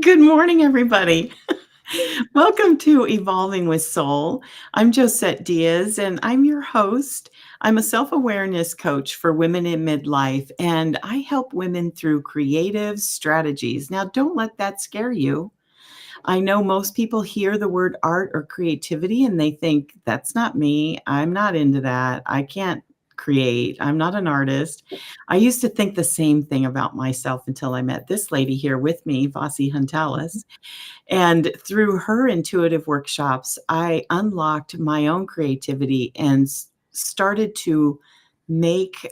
Good morning, everybody. Welcome to Evolving with Soul. I'm Josette Diaz, and I'm your host. I'm a self awareness coach for women in midlife, and I help women through creative strategies. Now, don't let that scare you. I know most people hear the word art or creativity and they think, that's not me. I'm not into that. I can't create. I'm not an artist. I used to think the same thing about myself until I met this lady here with me, Vasi Huntalis. And through her intuitive workshops, I unlocked my own creativity and started to make,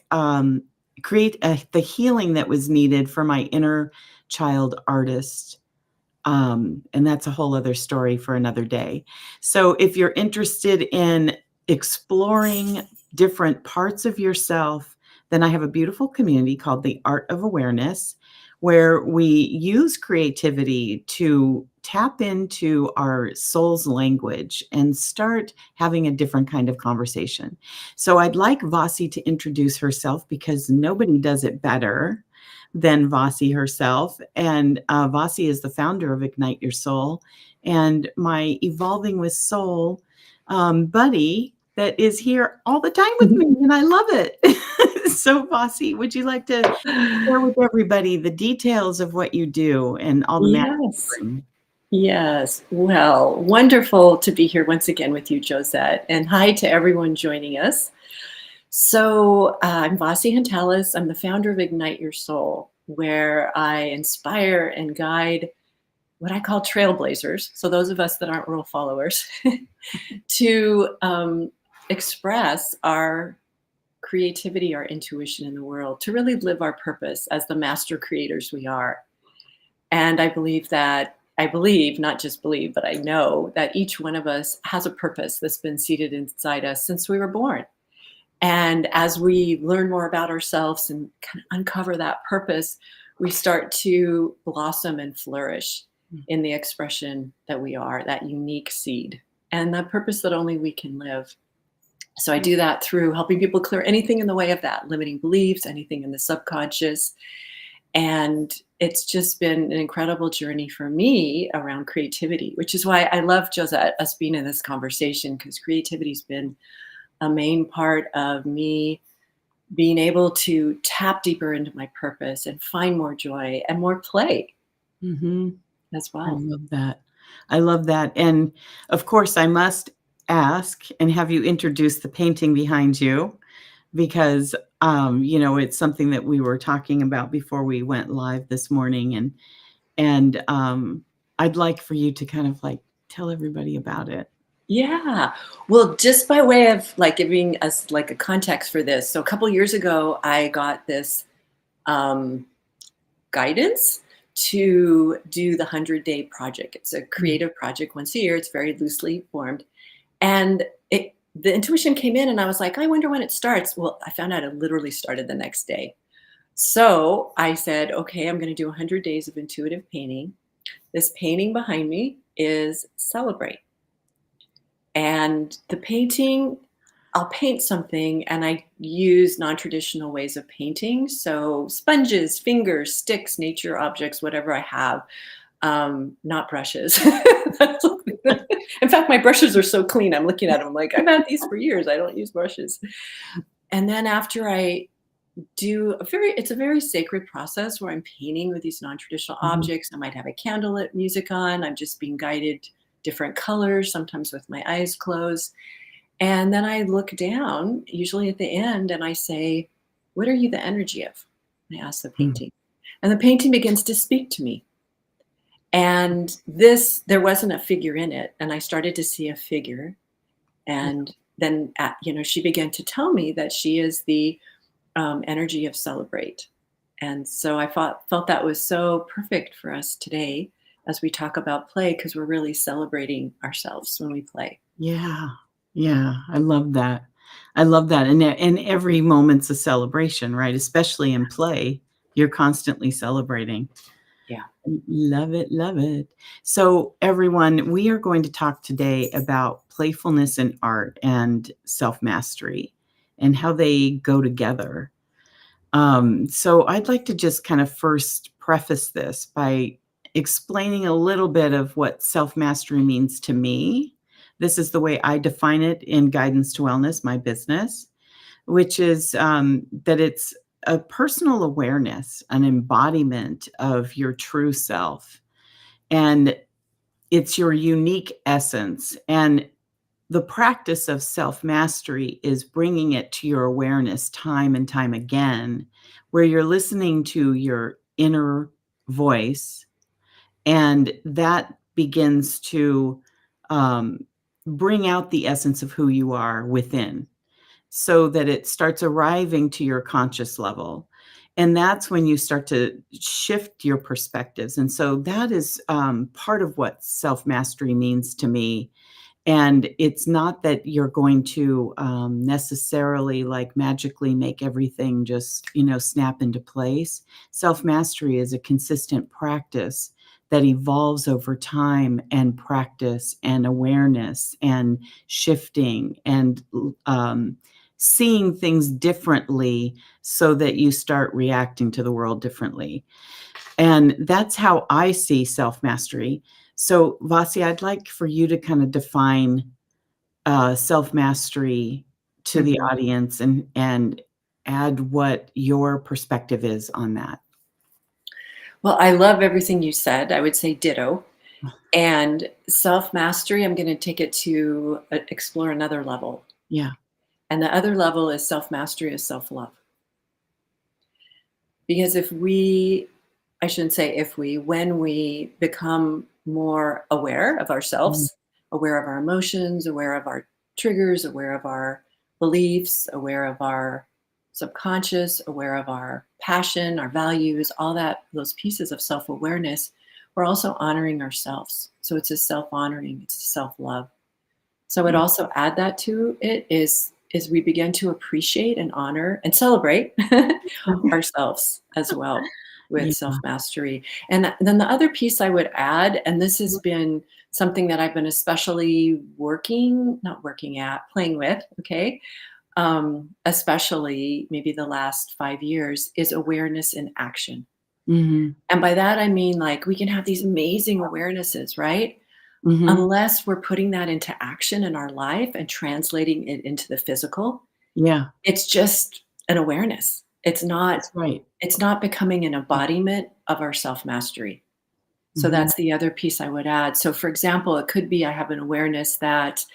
create the healing that was needed for my inner child artist. And that's a whole other story for another day. So if you're interested in exploring different parts of yourself, then I have a beautiful community called the Art of Awareness, where we use creativity to tap into our soul's language and start having a different kind of conversation. So I'd like Vasi to introduce herself because nobody does it better than Vasi herself. And Vasi is the founder of Ignite Your Soul and my Evolving with Soul buddy that is here all the time with me. And I love it. So, Vasi, would you like to share with everybody the details of what you do and all the magic you Yes. bring? Yes. Well, wonderful to be here once again with you, Josette. And hi to everyone joining us. So, I'm Vasi Huntalis. I'm the founder of Ignite Your Soul, where I inspire and guide what I call trailblazers. So, those of us that aren't real followers, to express our creativity, our intuition in the world, to really live our purpose as the master creators we are. And I believe, not just believe, but I know that each one of us has a purpose that's been seated inside us since we were born. And as we learn more about ourselves and kind of uncover that purpose, we start to blossom and flourish in the expression that we are, that unique seed, and that purpose that only we can live. So I do that through helping people clear anything in the way of that, limiting beliefs, anything in the subconscious, and it's just been an incredible journey for me around creativity, which is why I love Josette, us being in this conversation, because creativity's been a main part of me being able to tap deeper into my purpose and find more joy and more play Mm-hmm. as I well. love that. I love that. And of course, I must ask and have you introduce the painting behind you because it's something that we were talking about before we went live this morning, and I'd like for you to kind of like tell everybody about it. Yeah. Well, just by way of like giving us like a context for this. So a couple years ago, I got this um, guidance to do the 100-day project. It's a Mm. creative project once a year. It's very loosely formed. And the intuition came in and I was like, I wonder when it starts. Well, I found out it literally started the next day. So I said, okay, I'm going to do 100 days of intuitive painting. This painting behind me is Celebrate. And the painting, I'll paint something and I use non-traditional ways of painting. So sponges, fingers, sticks, nature objects, whatever I have, not brushes. In fact, my brushes are so clean. I'm looking at them like, I've had these for years. I don't use brushes. And then after I it's a very sacred process where I'm painting with these non-traditional Mhm. objects. I might have a candlelit music on. I'm just being guided different colors, sometimes with my eyes closed. And then I look down, usually at the end, and I say, what are you the energy of? I ask the Mm. painting. And the painting begins to speak to me. And there wasn't a figure in it. And I started to see a figure. Yeah. And then, she began to tell me that she is the energy of Celebrate. And so I felt that was so perfect for us today as we talk about play, because we're really celebrating ourselves when we play. Yeah. Yeah. I love that. I love that. And every moment's a celebration, right? Especially in play, you're constantly celebrating. Yeah. Love it, love it. So, everyone, we are going to talk today about playfulness in art and self mastery and how they go together. So, I'd like to just kind of first preface this by explaining a little bit of what self-mastery means to me. This is the way I define it in Guidance to Wellness, my business, which is, that it's a personal awareness, an embodiment of your true self, and it's your unique essence, and the practice of self-mastery is bringing it to your awareness time and time again, where you're listening to your inner voice, and that begins to, um, bring out the essence of who you are within, so that it starts arriving to your conscious level, and that's when you start to shift your perspectives, and so that is, part of what self-mastery means to me, and it's not that you're going to, necessarily, like, magically make everything just, snap into place. Self-mastery is a consistent practice that evolves over time and practice and awareness and shifting and seeing things differently so that you start reacting to the world differently. And that's how I see self-mastery. So, Vasi, I'd like for you to kind of define, self-mastery to the Mhm. audience and add what your perspective is on that. Well, I love everything you said. I would say ditto. And self mastery, I'm going to take it to explore another level. Yeah. And the other level is self mastery is self love. Because if we, I shouldn't say if we, when we become more aware of Mhm. ourselves, aware of our emotions, aware of our triggers, aware of our beliefs, aware of our subconscious, aware of our passion, our values, all that, those pieces of self awareness, we're also honoring ourselves. So it's a self honoring, it's a self love. So I would Mm. also add that to it is we begin to appreciate and honor and celebrate ourselves as well with Yeah. self-mastery. And then the other piece I would add, and this has been something that I've been especially not working at, playing with, okay? Especially maybe the last 5 years, is awareness in action. Mhm. And by that I mean like we can have these amazing awarenesses, right? Mhm. Unless we're putting that into action in our life and translating it into the physical, Yeah, it's just an awareness. that's right. It's not becoming an embodiment of our self-mastery. So Mhm. that's the other piece I would add. So for example, it could be I have an awareness that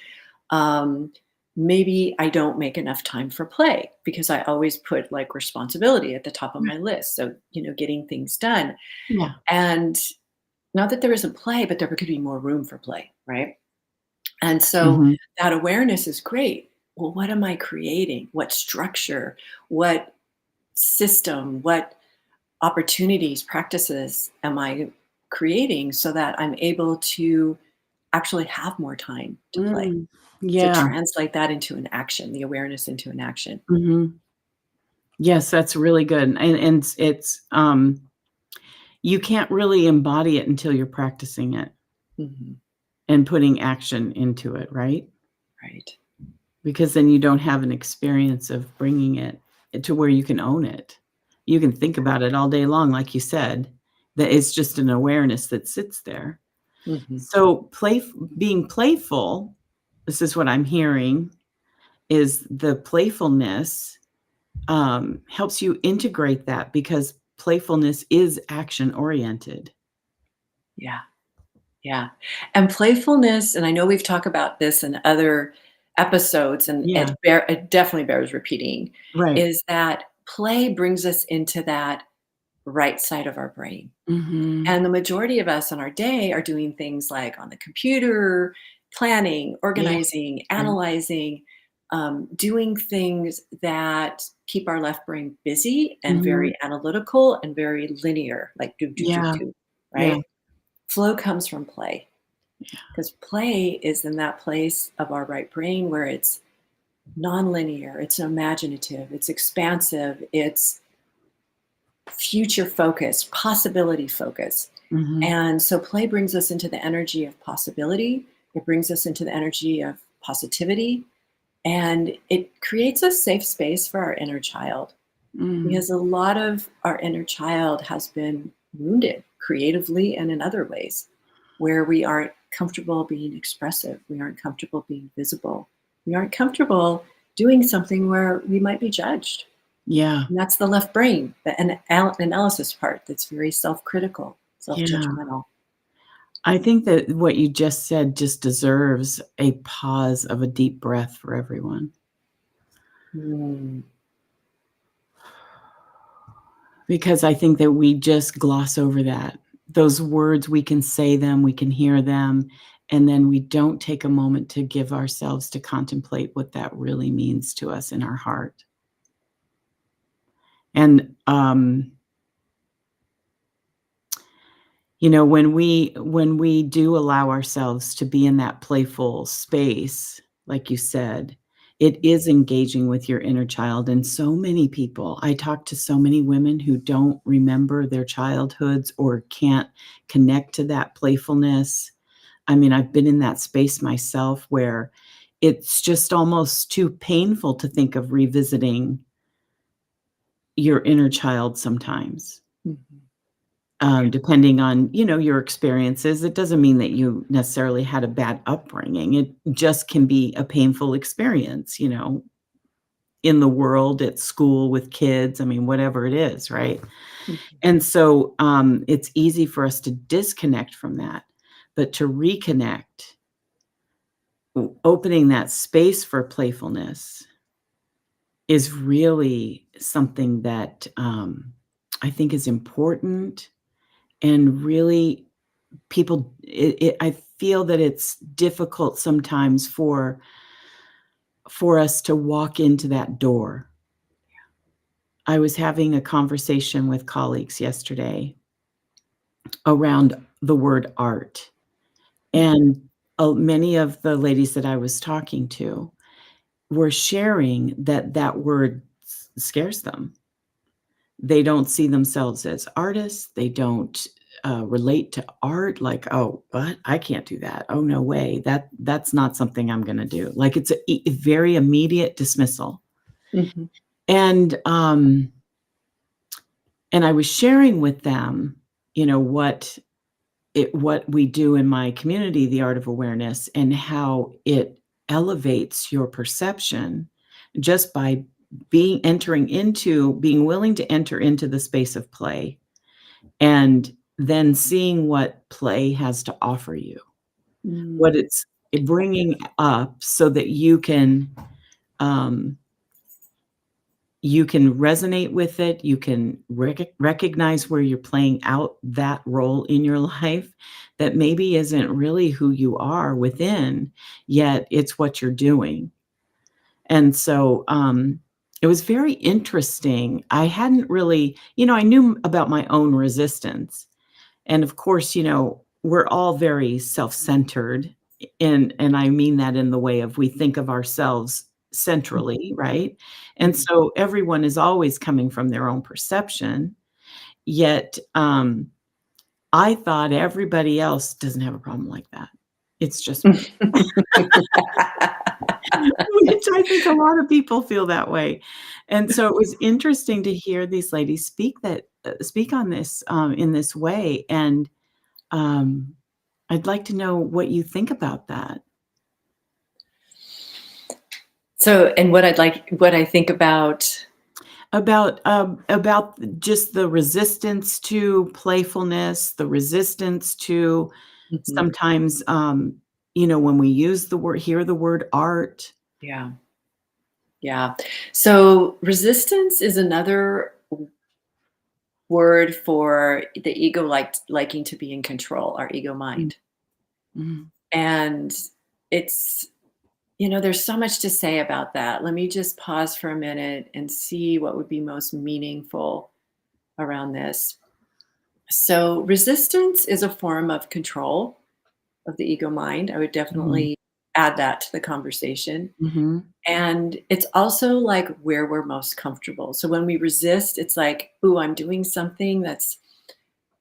um, maybe I don't make enough time for play because I always put like responsibility at the top of Yeah. my list. So, getting things done. Yeah. And not that there isn't play, but there could be more room for play, right? And so Mhm. that awareness is great. Well, what am I creating? What structure? What system? What opportunities, practices am I creating so that I'm able to actually have more time to play, Mm. to Yeah. translate that into an action, the awareness into an action? Mhm. Yes, that's really good, and you can't really embody it until you're practicing it Mhm. and putting action into it, right? Right. Because then you don't have an experience of bringing it to where you can own it. You can think about it all day long, like you said, that it's just an awareness that sits there. Mhm. So, being playful, this is what I'm hearing, is the playfulness, helps you integrate that because playfulness is action oriented. Yeah. Yeah. And playfulness, and I know we've talked about this in other episodes, and Yeah, it definitely bears repeating, right. is that play brings us into that right side of our brain. Mhm. And the majority of us in our day are doing things like on the computer, planning, Yeah, organizing, right. analyzing, doing things that keep our left brain busy and Mhm. very analytical and very linear, like do, do, do, Yeah, do, yeah, right? Flow comes from play because play is in that place of our right brain where it's nonlinear, it's imaginative, it's expansive, it's future focused, possibility focused. mhm. And so play brings us into the energy of possibility. It brings us into the energy of positivity. And it creates a safe space for our inner child Mm. because a lot of our inner child has been wounded creatively and in other ways, where we aren't comfortable being expressive, we aren't comfortable being visible, we aren't comfortable doing something where we might be judged. Yeah. And that's the left brain, the analysis part that's very self-critical, Yeah. self-judgmental. I think that what you just said just deserves a pause of a deep breath for everyone. Mm. Because I think that we just gloss over that. Those words, we can say them, we can hear them, and then we don't take a moment to give ourselves to contemplate what that really means to us in our heart. And, when we do allow ourselves to be in that playful space, like you said, it is engaging with your inner child, and so many people I talk to so many women who don't remember their childhoods or can't connect to that playfulness. I mean, I've been in that space myself where it's just almost too painful to think of revisiting your inner child sometimes. Mhm. Yeah. Depending on, your experiences. It doesn't mean that you necessarily had a bad upbringing. It just can be a painful experience, in the world, at school, with kids, I mean, whatever it is, right? Mhm. And so, it's easy for us to disconnect from that, but to reconnect, opening that space for playfulness is really something that, I think is important and really I feel that it's difficult sometimes for us to walk into that door. I was having a conversation with colleagues yesterday around the word art, Mhm. and, many of the ladies that I was talking to were sharing that that word scares them. They don't see themselves as artists. They don't, relate to art, like, "Oh, what? I can't do that. Oh, no way. That's not something I'm gonna do." Like, it's a very immediate dismissal. Mhm. And, I was sharing with them, what we do in my community, the Art of Awareness, and how it elevates your perception just by being willing to enter into the space of play, and then seeing what play has to offer you, what Mm. it's bringing up so that um, you can resonate with it, you can recognize where you're playing out that role in your life that maybe isn't really who you are within, yet it's what you're doing. And so, it was very interesting. I hadn't really I knew about my own resistance. And of course, we're all very self-centered, and I mean that in the way of we think of ourselves centrally, right? And Mhm. so everyone is always coming from their own perception, yet, I thought everybody else doesn't have a problem like that. It's just me, which I think a lot of people feel that way. And so it was interesting to hear these ladies speak on this, in this way, and, um I'd like to know what you think about that. So, and what I think about. About just the resistance to playfulness, the resistance to Mhm. sometimes, when we hear the word art. Yeah, yeah. So resistance is another word for the ego liking to be in control, our ego Mm, mind. mhm, And it's, there's so much to say about that. Let me just pause for a minute and see what would be most meaningful around this. So, resistance is a form of control of the ego mind. I would mhm, definitely add that to the conversation. mhm, And it's also like where we're most comfortable. So, when we resist, it's like, ooh, I'm doing something that's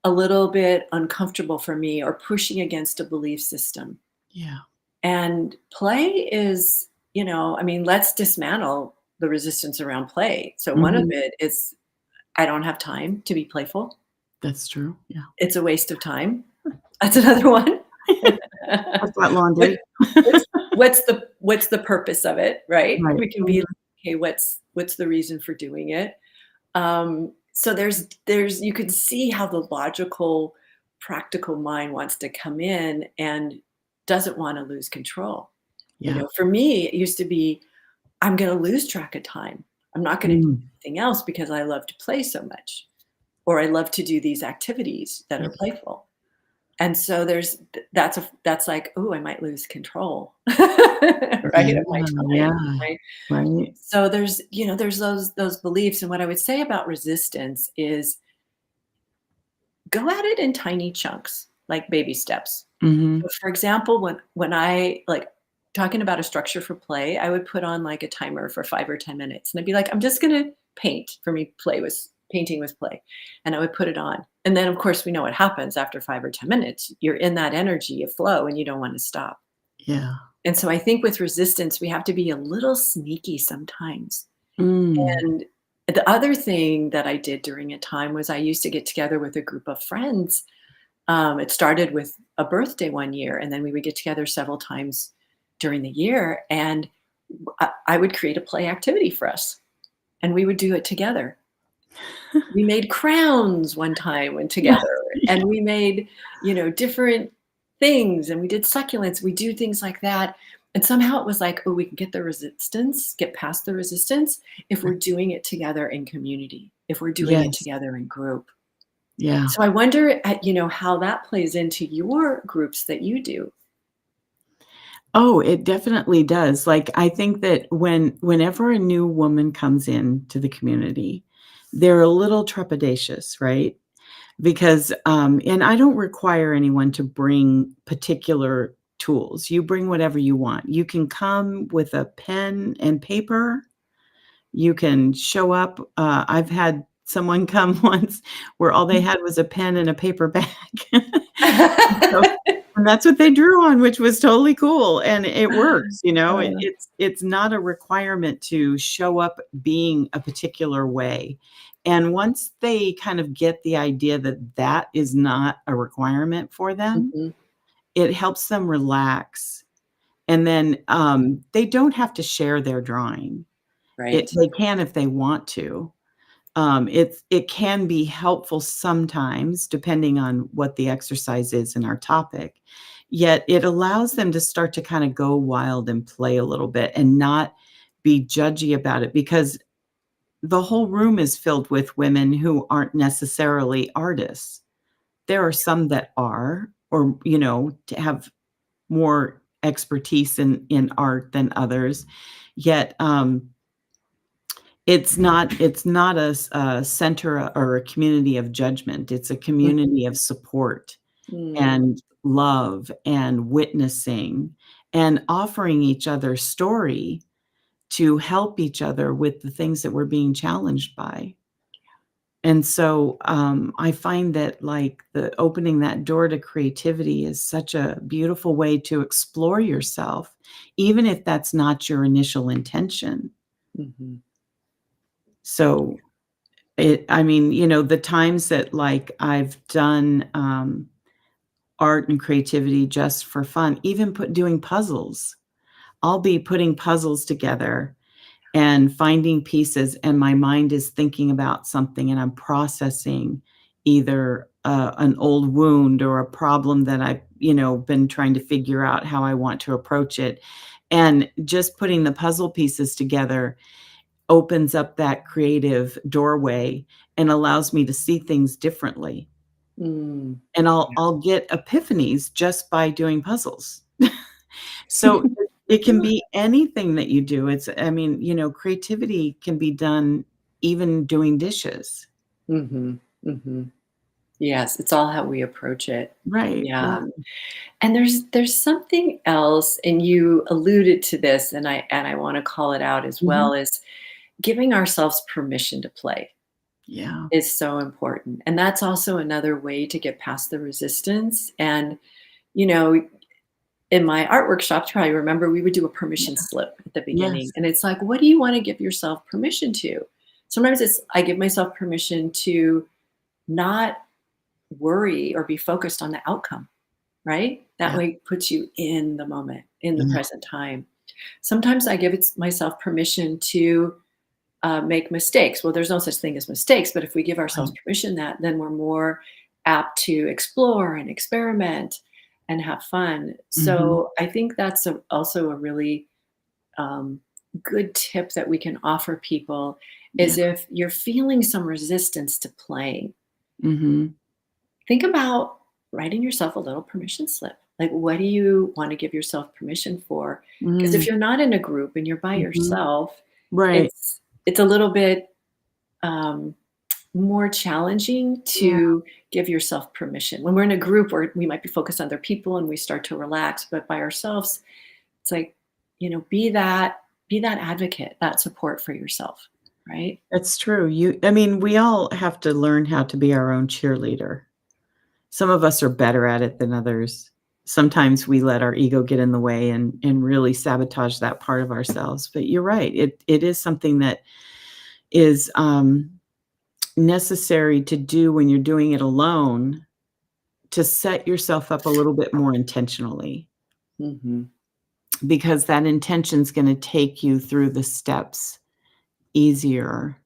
a little bit uncomfortable for me or pushing against a belief system. yeah, And play is, I mean, let's dismantle the resistance around play. So, one of mhm, it is I don't have time to be playful. That's true. Yeah. It's a waste of time. That's another one. I've got What laundry. what's the purpose of it, right? Right. We can be like, Mhm. "Okay, what's the reason for doing it?" So there's you can see how the logical, practical mind wants to come in and doesn't wanna lose control. Yeah. For me, it used to be, "I'm gonna lose track of time. I'm not gonna do Mm. anything else because I love to play so much, or I love to do these activities that Yeah. are playful." And so that's like, "Ooh, I might lose control," right, Yeah. of my time, Yeah. right? Right. So there's those beliefs, and what I would say about resistance is go at it in tiny chunks, like baby steps. So, Mhm. for example, when I like talking about a structure for play, I would put on like a timer for 5 or 10 minutes, and I'd be like, I'm just gonna paint. For me, play was painting was play, and I would put it on. And then, of course, we know what happens after 5 or 10 minutes. You're in that energy of flow, and you don't want to stop. Yeah. And so, I think with resistance, we have to be a little sneaky sometimes. Mm. And the other thing that I did during a time was I used to get together with a group of friends. It started with a birthday one year, and then we would get together several times during the year, and I would create a play activity for us, and we would do it together. We made crowns one time when together, Yeah. and we made, different things, and we did succulents. We do things like that, and somehow it was like, oh, we can get past the resistance if we're doing it together in community, if we're doing it Yes. together in group. Yeah. So I wonder, how that plays into your groups that you do. Oh, it definitely does. Like, I think that whenever a new woman comes into the community, they're a little trepidatious, right? Because, and I don't require anyone to bring particular tools. You bring whatever you want. You can come with a pen and paper. You can show up. I've had someone come once where all they had was a pen and a paper bag. So and that's what they drew on, which was totally cool, and it works, Uh, it's not a requirement to show up being a particular way, and once they kind of get the idea that that is not a requirement for them, mhm, it helps them relax, and then, they don't have to share their drawing. right. They can if they want to. It can be helpful sometimes depending on what the exercise is and our topic, yet it allows them to start to kinda go wild and play a little bit and not be judgy about it because the whole room is filled with women who aren't necessarily artists. There are some that are or, to have more expertise in art than others, yet, it's not a center or a community of judgment, it's a Mhm, community of support mm, and love and witnessing and offering each other story to help each other with the things that we're being challenged by. And so, I find that, like, the opening that door to creativity is such a beautiful way to explore yourself, even if that's not your initial intention. mhm, So I mean, the times that, like, I've done, art and creativity just for fun, even doing puzzles. I'll be putting puzzles together and finding pieces, and my mind is thinking about something, and I'm processing either, an old wound or a problem that I've, been trying to figure out how I want to approach it, and just putting the puzzle pieces together opens up that creative doorway and allows me to see things differently. mm. And I'll Yeah. I'll get epiphanies just by doing puzzles. So it can be anything that you do. It's I mean, creativity can be done even doing dishes. Mhm, mhm. Yes, it's all how we approach it. Right, yeah. Yeah. And there's something else, and you alluded to this, and I wanna call it out as Mhm. well, is giving ourselves permission to play Yeah. is so important, and that's also another way to get past the resistance, and, you know, in my art workshops, you probably remember we would do a permission Yeah. slip at the beginning, Yes. and it's like, what do you wanna give yourself permission to? Sometimes it's I give myself permission to not worry or be focused on the outcome, right? That Yeah. way it puts you in the moment, in the Yeah. present time. Sometimes I give myself permission to make mistakes. Well, there's no such thing as mistakes, but if we give ourselves Right. permission that, then we're more apt to explore and experiment and have fun. Mhm. So I think that's also a really um, good tip that we can offer people Yeah. is if you're feeling some resistance to playing, Mhm. think about writing yourself a little permission slip. Like, what do you want to give yourself permission for? Because if Mm. you're not in a group and you're by Mhm. yourself, Right. it's a little bit um, more challenging Yeah. to give yourself permission. When we're in a group where we might be focused on other people and we start to relax, but by ourselves, it's like, be that advocate, that support for yourself, right? That's true. I mean, we all have to learn how to be our own cheerleader. Some of us are better at it than others. Sometimes we let our ego get in the way and really sabotage that part of ourselves. But you're right. It is something that is, necessary to do when you're doing it alone to set yourself up a little bit more intentionally, Hmm. because that intention's gonna take you through the steps easier,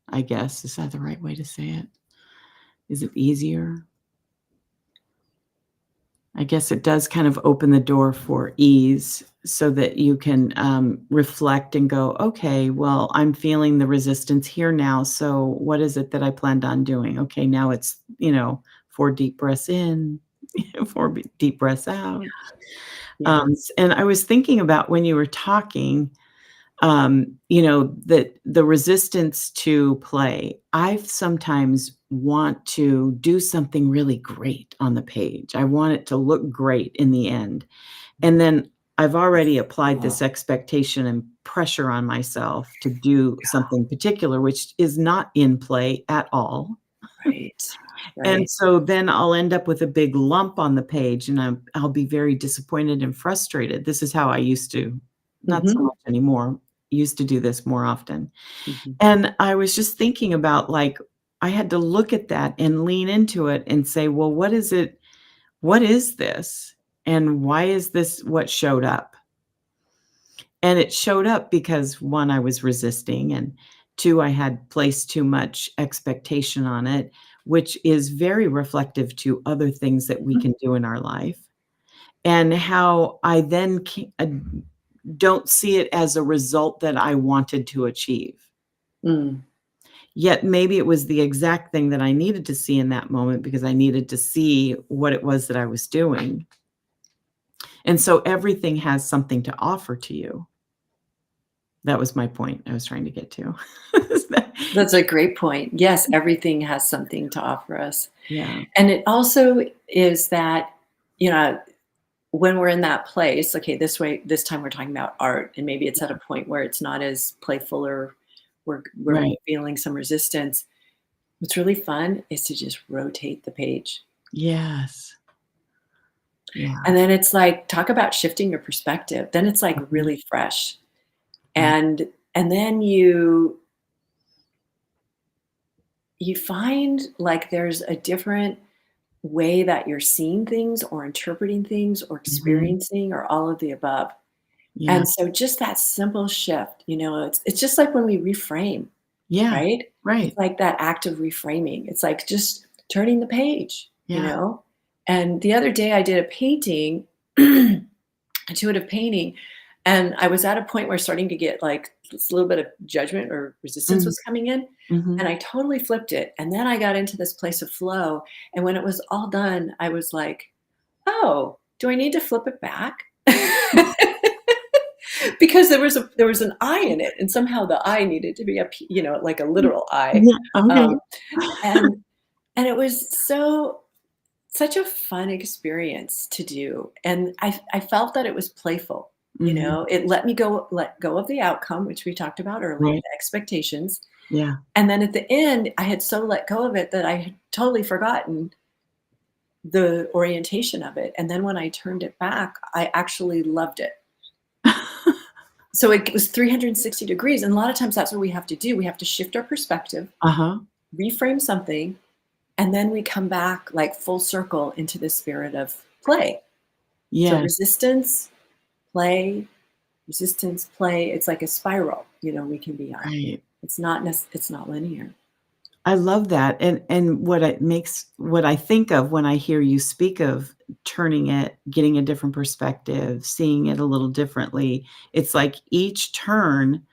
I guess. Is that the right way to say it? Is it easier? I guess it does kind of open the door for ease so that you can, reflect and go, "Okay, well, I'm feeling the resistance here now, so what is it that I planned on doing? Okay, now it's, 4 deep breaths in, 4 deep breaths out." Yeah. And I was thinking about when you were talking, that the resistance to play. I sometimes want to do something really great on the page. I want it to look great in the end. And then I've already applied this expectation and pressure on myself to do something particular, which is not in play at all. Right. And Right. so then I'll end up with a big lump on the page, and I'll be very disappointed and frustrated. This is how I used to, not so Hmm. much anymore, used to do this more often. Hmm. And I was just thinking about, like, I had to look at that and lean into it and say, "Well, what is it? What is this? And why is this what showed up?" And it showed up because 1, I was resisting, and 2, I had placed too much expectation on it, which is very reflective to other things that we can do in our life, and how I then don't see it as a result that I wanted to achieve. Mm. Yet maybe it was the exact thing that I needed to see in that moment because I needed to see what it was that I was doing. And so everything has something to offer to you. That was my point I was trying to get to. Is that That's a great point. Yes, everything has something to offer us. Yeah. And it also is that, you know, when we're in that place, okay, this time we're talking about art, and maybe it's at a point where it's not as playful or we're Right. feeling some resistance. What's really fun is to just rotate the page. Yes. Yeah. And then it's like, talk about shifting your perspective. Then it's like Mhm. really fresh. Yeah. And then you find like there's a different way that you're seeing things or interpreting things or Mhm. experiencing or all of the above. Yeah. And so just that simple shift, it's just like when we reframe, Yeah. right? It's Right. like that act of reframing. It's like just turning the page, you Yeah. know? And the other day I did a painting, intuitive painting, and I was at a point where starting to get like this little bit of judgment or resistance Mm. was coming in. And Mhm. I totally flipped it. And then I got into this place of flow. And when it was all done, I was like, oh, do I need to flip it back? Because there was an I in it, and somehow the I needed to be like a literal I. Yeah. Okay. Um, and and it was such a fun experience to do, and I felt that it was playful. Mhm. It let go of the outcome, which we talked about earlier, Right. the expectations. Yeah. And then at the end, I had so let go of it that I had totally forgotten the orientation of it. And then when I turned it back, I actually loved it. So it was 360 degrees. And a lot of times that's what we have to do. We have to shift our perspective, Uh-huh. reframe something, And then we come back like full circle into the spirit of play. So Yes, play, resistance, play. It's like a spiral, we can be on. right. It's not linear. I love that, and what I think of when I hear you speak of turning it, getting a different perspective, seeing it a little differently, it's like each turn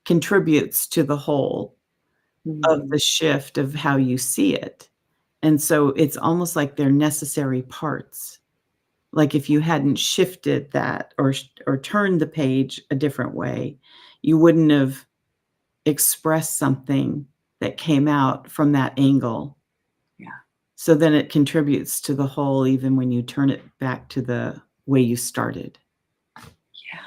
contributes to the whole of Mhm. the shift of how you see it, and so it's almost like they're necessary parts. Like, if you hadn't shifted that or turned the page a different way, you wouldn't have expressed something that came out from that angle. Yeah. So then it contributes to the whole even when you turn it back to the way you started. Yeah.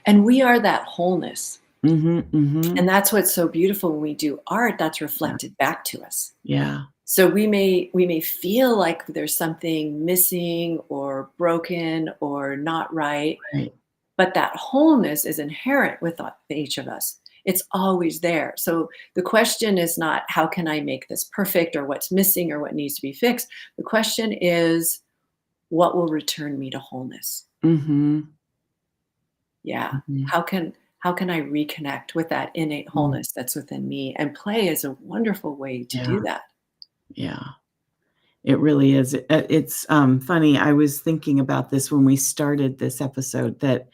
And we are that wholeness. Mhm, mhm. And that's what's so beautiful when we do art, that's Yeah, reflected back to us. yeah, So we may feel like there's something missing or broken or not right, right. but that wholeness is inherent with each of us. It's always there. So the question is not how can I make this perfect or what's missing or what needs to be fixed. The question is what will return me to wholeness? Mhm, Yeah. mhm, How can I reconnect with that innate mm, wholeness that's within me? And play is a wonderful way to yeah, do that. yeah. It really is. Funny, I was thinking about this when we started this episode that,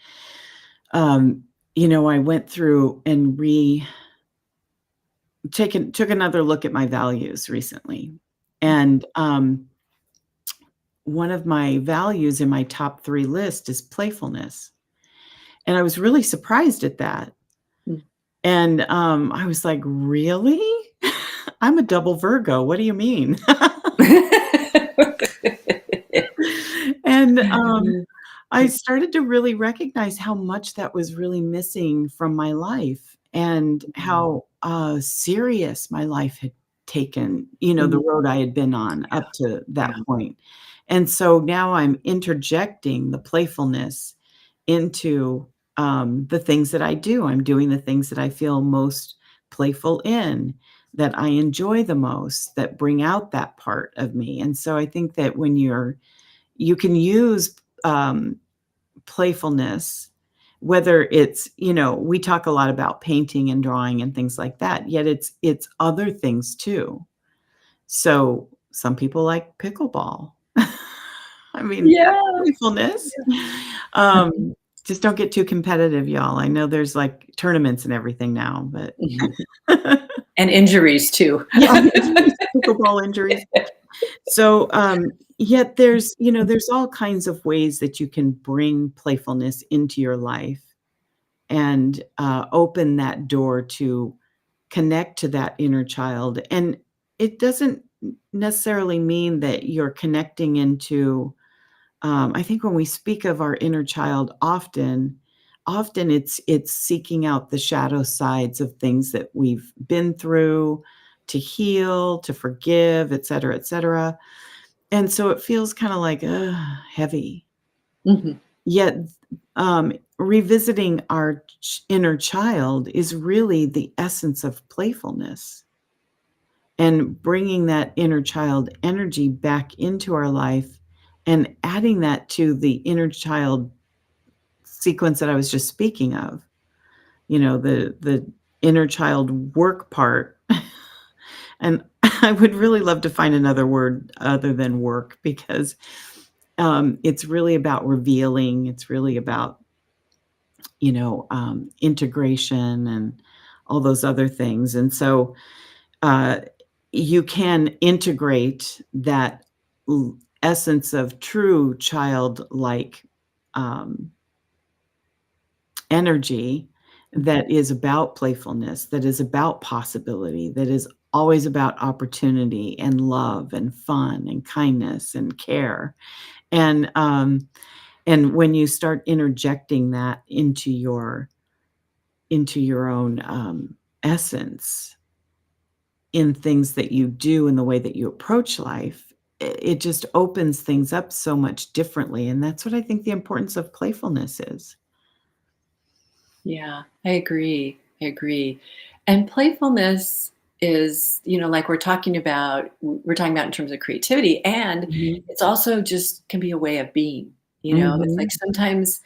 um, I went through and took another look at my values recently, and, one of my values in my top 3 list is playfulness, and I was really surprised at that, Mm. and, I was like, "Really? I'm a double Virgo, what do you mean?" And, I started to really recognize how much that was really missing from my life and Mm. how, serious my life had taken, the Mm. road I had been on Yeah, up to that yeah. point. And so now I'm interjecting the playfulness into, the things that I do. I'm doing the things that I feel most playful in, that I enjoy the most, that bring out that part of me. And so I think that when you can use, playfulness, whether it's, we talk a lot about painting and drawing and things like that, yet it's other things too. So, some people like pickleball. I mean, that's Yeah. playfulness. Um, just don't get too competitive, y'all. I know there's, like, tournaments and everything now, but Mhm. And injuries too. yeah, injuries, pickleball injuries. So, yet there's all kinds of ways that you can bring playfulness into your life and, open that door to connect to that inner child, and it doesn't necessarily mean that you're connecting into, I think when we speak of our inner child often it's seeking out the shadow sides of things that we've been through to heal, to forgive, etcetera, etcetera, and so it feels kinda like, ugh, heavy. Mhm. Yet, revisiting our inner child is really the essence of playfulness, and bringing that inner child energy back into our life and adding that to the inner child sequence that I was just speaking of, the inner child work part. And I would really love to find another word other than work because, it's really about revealing, it's really about, integration and all those other things, and so, uh, you can integrate that essence of true childlike, um, energy Mhm. that is about playfulness, that is about possibility, that is always about opportunity and love and fun and kindness and care. And, and when you start interjecting that into your own, essence in things that you do and the way that you approach life, it just opens things up so much differently, and that's what I think the importance of playfulness is. Yeah, I agree. I agree. And playfulness, is, like we're talking about in terms of creativity, and Mhm. it's also just can be a way of being. It's like Mhm. sometimes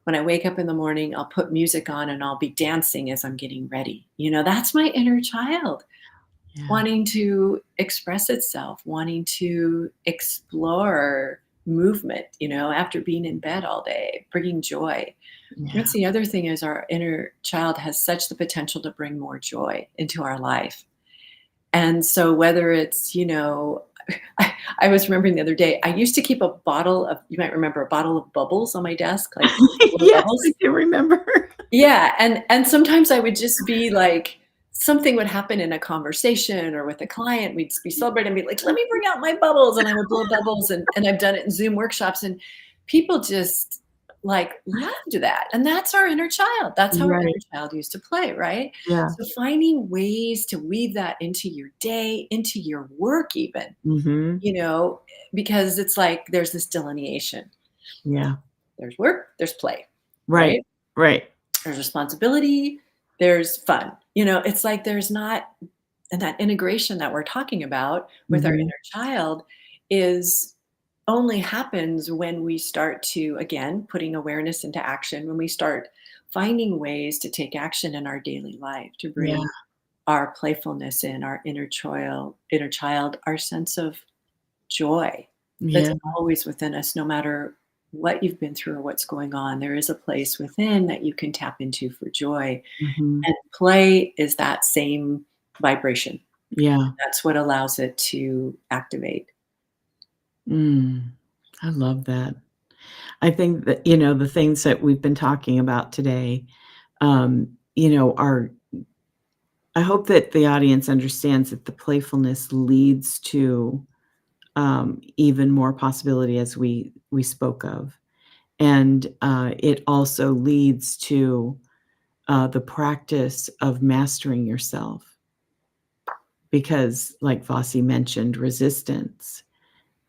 when I wake up in the morning, I'll put music on and I'll be dancing as I'm getting ready. That's my inner child Yeah. wanting to express itself, wanting to explore movement, after being in bed all day, bringing joy. Yeah. That's the other thing is our inner child has such the potential to bring more joy into our life. And so whether it's, I was remembering the other day, I used to keep a bottle of, you might remember, a bottle of bubbles on my desk, like little Yes, I bubbles. do remember. Yeah, and sometimes I would just be like something would happen in a conversation or with a client, we'd be celebrating and be like, "Let me bring out my bubbles," and I would blow bubbles, and I've done it in Zoom workshops, and people just, like, loved that, and that's our inner child. That's how our Right. inner child used to play, right? Yeah. So finding ways to weave that into your day, into your work even, Mhm. you know, because it's like there's this delineation. Yeah. There's work, there's play, Right. right? Right. There's responsibility, there's fun. It's like there's not, and that integration that we're talking about with our Mhm. inner child is only happens when we start to, again, putting awareness into action, when we start finding ways to take action in our daily life to Yeah. bring our playfulness in, our inner child, our sense of joy that's Yeah. always within us, no matter what you've been through or what's going on. There is a place within that you can tap into for joy. Mhm. And play is that same vibration. Yeah. That's what allows it to activate. Mm. I love that. I think that, the things that we've been talking about today, are I hope that the audience understands that the playfulness leads to, even more possibility as we spoke of. And, it also leads to, the practice of mastering yourself because, like Vasi mentioned, resistance.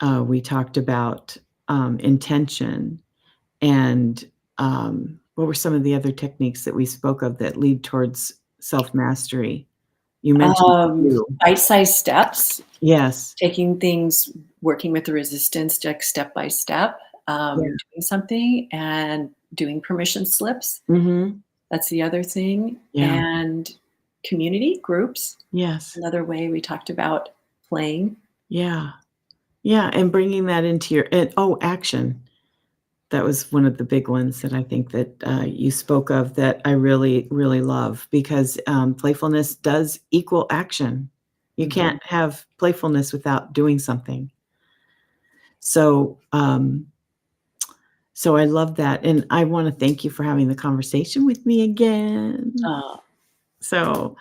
We talked about, intention and, what were some of the other techniques that we spoke of that lead towards self-mastery? You mentioned a few. Bite-sized steps, Yes. taking things, working with the resistance, like step by step, Yeah. doing something and doing permission slips. Mhm. That's the other thing. Yeah. And community groups, Yes. another way we talked about playing. Yeah. Yeah, and bringing that into your and oh, action. That was one of the big ones that I think that, you spoke of that I really, really love because, playfulness does equal action. You Mhm. can't have playfulness without doing something. So, so I love that, and I wanna thank you for having the conversation with me again. Uh, So,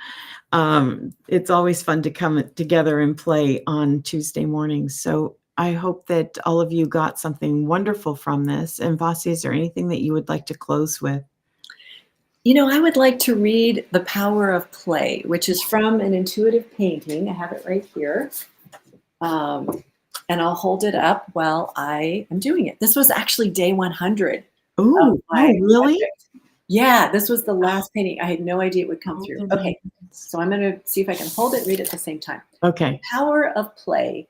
it's always fun to come together and play on Tuesday mornings. So I hope that all of you got something wonderful from this. And Vasi, is there anything that you would like to close with? I would like to read The Power of Play, which is from an intuitive painting. I have it right here. Um, and I'll hold it up while I am doing it. This was actually day 100 of Oh, my oh, really? project. Yeah, this was the last painting. I had no idea it would come Oh, through. my Okay, goodness. so I'm going to see if I can hold it and read it at the same time. The Okay. power of play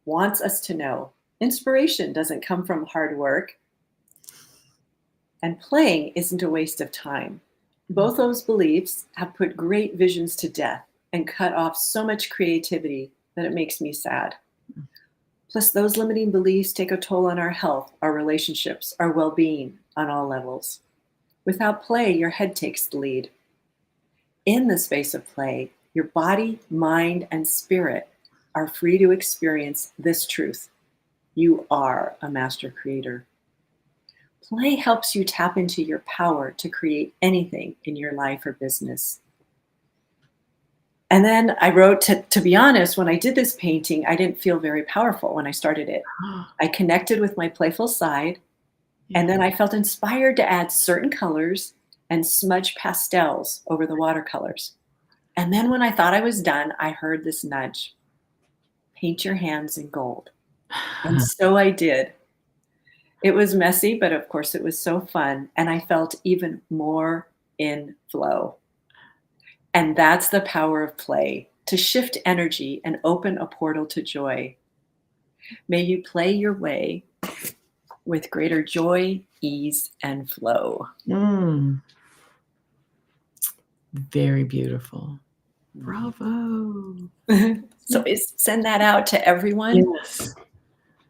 wants us to know inspiration doesn't come from hard work, and playing isn't a waste of time. Both those beliefs have put great visions to death and cut off so much creativity that it makes me sad. Plus, those limiting beliefs take a toll on our health, our relationships, our well being on all levels. Without play, your head takes the lead. In the space of play, your body, mind, and spirit are free to experience this truth. You are a master creator. Play helps you tap into your power to create anything in your life or business. And then I wrote, to be honest, when I did this painting, I didn't feel very powerful when I started it. I connected with my playful side, and Yeah. then I felt inspired to add certain colors and smudge pastels over the watercolors. And then when I thought I was done, I heard this nudge: paint your hands in gold. And so I did. It was messy, but of course it was so fun. And I felt even more in flow. And that's the power of play. to shift energy and open a portal to joy. May you play your way with greater joy, ease, and flow. Mm, very beautiful. Bravo. So send that out to everyone. Yes.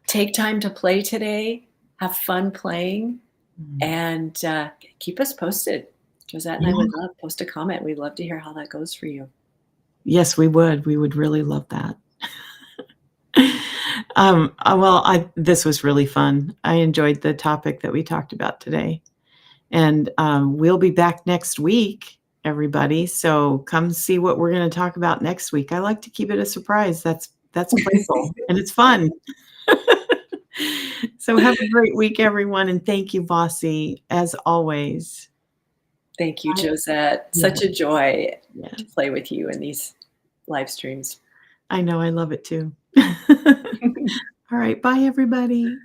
Take time to play today. Have fun playing, Mm. and keep us posted. Josette and I Yeah. would love post a comment. We'd love to hear how that goes for you. Yes, we would. We would really love that. Well, this was really fun. I enjoyed the topic that we talked about today. And we'll be back next week, everybody. So come see what we're going to talk about next week. I like to keep it a surprise. That's playful and it's fun. So have a great week, everyone. And thank you, Vasi, as always. Thank you, I- Josette. yeah, Such a joy yes. to play with you in these live streams. I know. I love it too. All right. Bye, everybody.